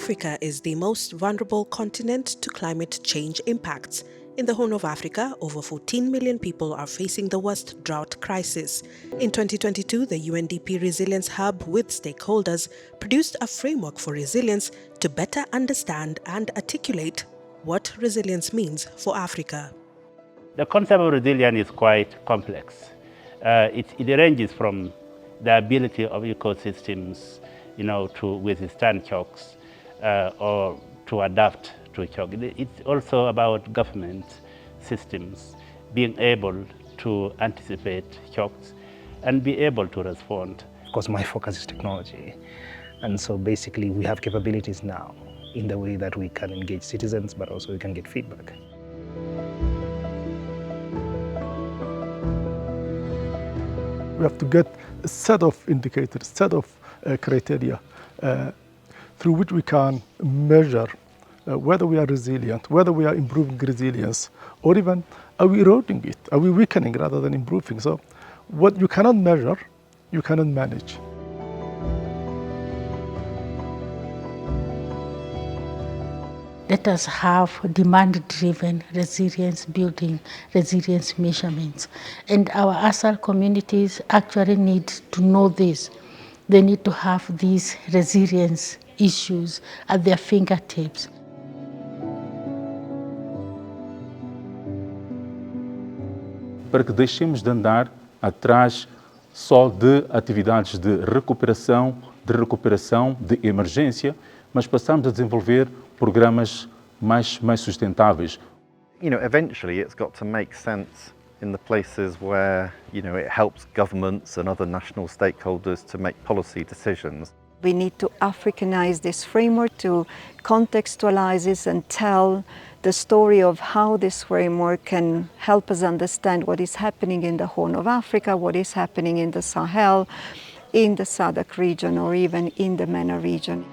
Africa is the most vulnerable continent to climate change impacts. In the Horn of Africa, over 14 million people are facing the worst drought crisis. In 2022, the UNDP Resilience Hub with stakeholders produced a framework for resilience to better understand and articulate what resilience means for Africa. The concept of resilience is quite complex. It ranges from the ability of ecosystems, to withstand shocks or to adapt to shock. It's also about government systems being able to anticipate shocks and be able to respond. Because my focus is technology, and so basically we have capabilities now in the way that we can engage citizens, but also we can get feedback. We have to get a set of indicators, a set of criteria through which we can measure whether we are resilient, whether we are improving resilience, or even are we eroding it, are we weakening rather than improving. So what you cannot measure, you cannot manage. Let us have demand-driven resilience building, resilience measurements. And our ASAL communities actually need to know this. They need to have these resilience issues at their fingertips. Para que deixemos de andar atrás só de atividades de recuperação de emergência, mas passamos a desenvolver programas mais sustentáveis. Eventually it's got to make sense in the places where, it helps governments and other national stakeholders to make policy decisions. We need to Africanize this framework, to contextualize this and tell the story of how this framework can help us understand what is happening in the Horn of Africa, what is happening in the Sahel, in the SADC region, or even in the MENA region.